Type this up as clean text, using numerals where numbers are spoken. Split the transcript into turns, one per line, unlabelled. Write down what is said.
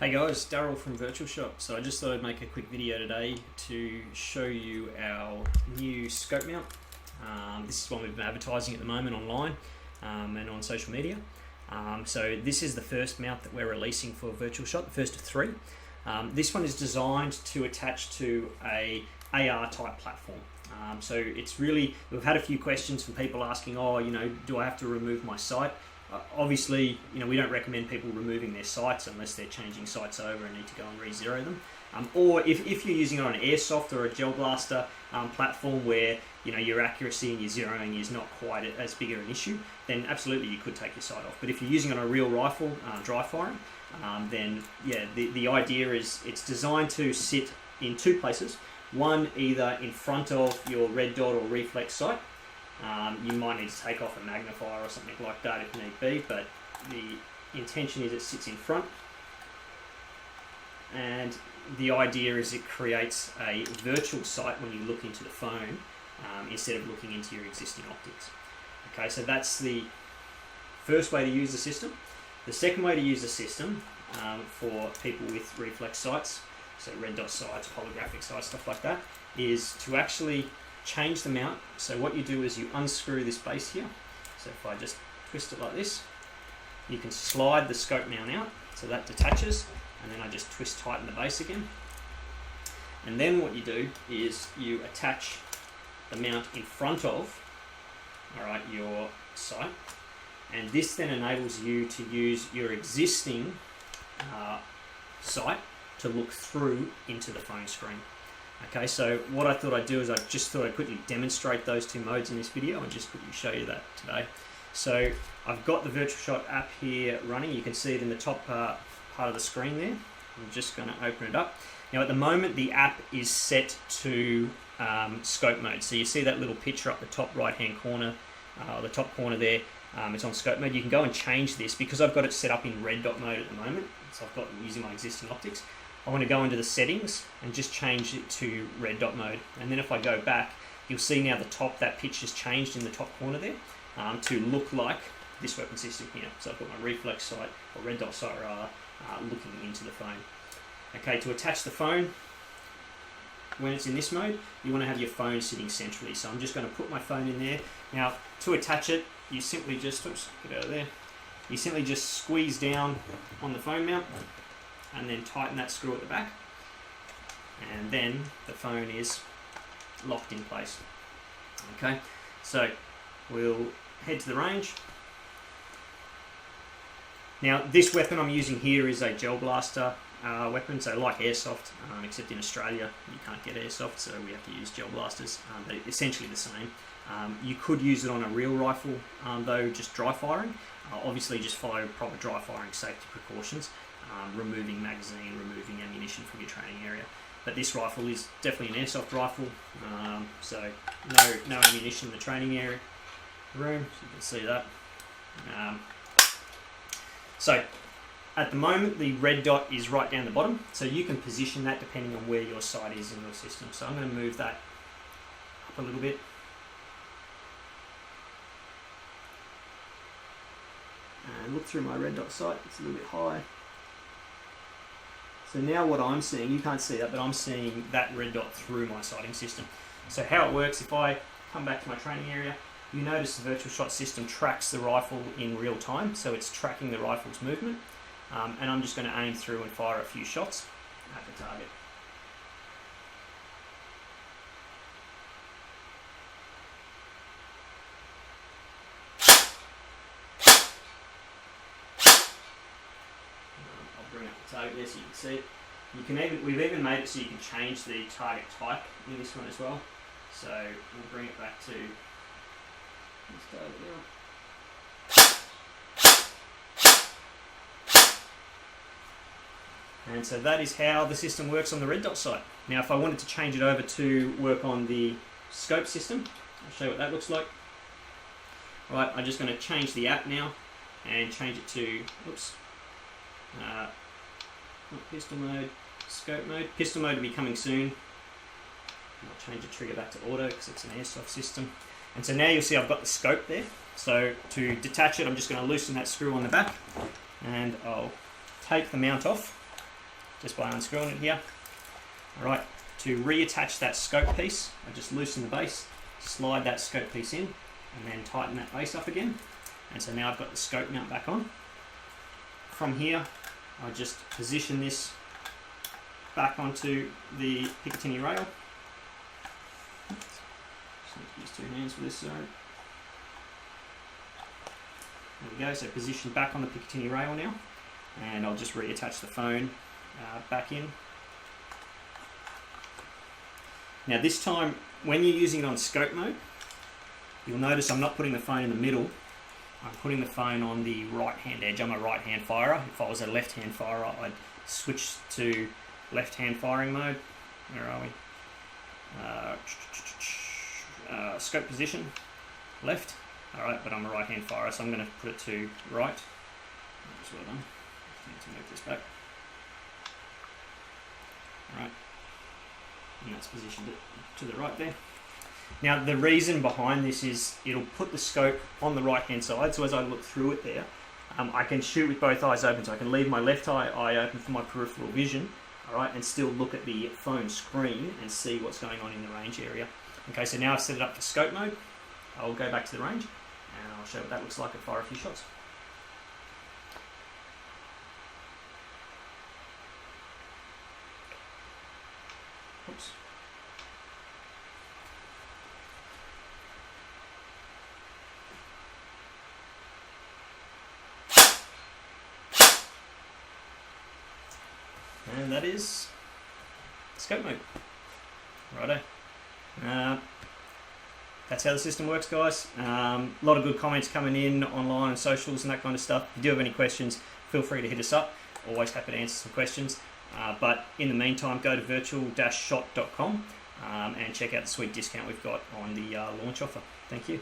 Hey guys, Daryl from Virtual Shop. So I just thought I'd make a quick video today to show you our new scope mount. This is one we've been advertising at the moment online and on social media. So this is the first mount that we're releasing for Virtual Shop, the first of three. This one is designed to attach to a AR type platform. So it's really, we've had a few questions from people asking, do I have to remove my sight? Obviously, we don't recommend people removing their sights unless they're changing sights over and need to go and re-zero them. Or if you're using it on an Airsoft or a gel blaster platform where your accuracy and your zeroing is not quite as big of an issue, then absolutely you could take your sight off. But if you're using it on a real rifle, dry firing, then yeah, the idea is it's designed to sit in two places. One, either in front of your red dot or reflex sight. You might need to take off a magnifier or something like that if need be, but the intention is it sits in front, and the idea is it creates a virtual sight when you look into the phone instead of looking into your existing optics. Okay, so that's the first way to use the system. The second way to use the system for people with reflex sights, so red dot sights, holographic sights, stuff like that, is to actually change the mount. So what you do is you unscrew this base here. So if I just twist it like this, you can slide the scope mount out, so that detaches, and then I just twist tighten the base again. And then what you do is you attach the mount in front of, your sight, and this then enables you to use your existing sight to look through into the phone screen. Okay, so what I thought I'd do is I just thought I'd quickly demonstrate those two modes in this video and just quickly show you that today. So I've got the Virtual Shot app here running. You can see it in the top part of the screen there. I'm just going to open it up. Now at the moment the app is set to scope mode. So you see that little picture up the top right hand corner, the top corner there, it's on scope mode. You can go and change this because I've got it set up in red dot mode at the moment. So I've got using my existing optics. I want to go into the settings and just change it to red dot mode. And then if I go back, you'll see now that picture's changed in the top corner there to look like this weapon system here. So I've got my reflex sight, or red dot sight rather, looking into the phone. Okay, to attach the phone, when it's in this mode, you want to have your phone sitting centrally. So I'm just going to put my phone in there. Now, to attach it, you simply just, get out of there. You simply just squeeze down on the phone mount, and then tighten that screw at the back, and then the phone is locked in place. Okay, so we'll head to the range. Now this weapon I'm using here is a gel blaster weapon, so like Airsoft, except in Australia you can't get Airsoft, so we have to use gel blasters. They're essentially the same. You could use it on a real rifle though, just dry firing. Obviously just follow proper dry firing safety precautions. Removing magazine, removing ammunition from your training area. But this rifle is definitely an Airsoft rifle, so no ammunition in the training area room, so you can see that. So at the moment the red dot is right down the bottom, so you can position that depending on where your sight is in your system. So I'm going to move that up a little bit. And look through my red dot sight, it's a little bit high. So now what I'm seeing, you can't see that, but I'm seeing that red dot through my sighting system. So how it works, if I come back to my training area, you notice the Virtual Shot system tracks the rifle in real time, so it's tracking the rifle's movement. And I'm just going to aim through and fire a few shots at the target. Bring up the target there so you can see it. We've even made it so you can change the target type in this one as well. So we'll bring it back to this target now. And so that is how the system works on the red dot sight. Now if I wanted to change it over to work on the scope system, I'll show you what that looks like. Right, I'm just going to change the app now and change it to, pistol mode, scope mode. Pistol mode will be coming soon. I'll change the trigger back to auto because it's an Airsoft system. And so now you'll see I've got the scope there. So to detach it, I'm just going to loosen that screw on the back, and I'll take the mount off. just by unscrewing it here. Alright, to reattach that scope piece, I just loosen the base, slide that scope piece in, and then tighten that base up again. And so now I've got the scope mount back on. From here, I just position this back onto the Picatinny rail. Just need to use two hands for this, sorry. There we go, so positioned back on the Picatinny rail now. And I'll just reattach the phone back in. Now this time, when you're using it on scope mode, you'll notice I'm not putting the phone in the middle. I'm putting the phone on the right-hand edge. I'm a right-hand firer. If I was a left-hand firer, I'd switch to left-hand firing mode. Where are we? Scope position, left. Alright, but I'm a right-hand firer, so I'm going to put it to right. That's well done. Just need to move this back. Alright. And that's positioned it to the right there. Now the reason behind this is it'll put the scope on the right hand side, so as I look through it there, I can shoot with both eyes open, so I can leave my left eye open for my peripheral vision, alright, and still look at the phone screen and see what's going on in the range area. Okay, so now I've set it up for scope mode. I'll go back to the range and I'll show what that looks like and fire a few shots. Oops. And that is scope mode. Righto. That's how the system works, guys. A lot of good comments coming in online and socials and that kind of stuff. If you do have any questions, feel free to hit us up. Always happy to answer some questions. But in the meantime, go to virtual-shot.com and check out the sweet discount we've got on the launch offer. Thank you.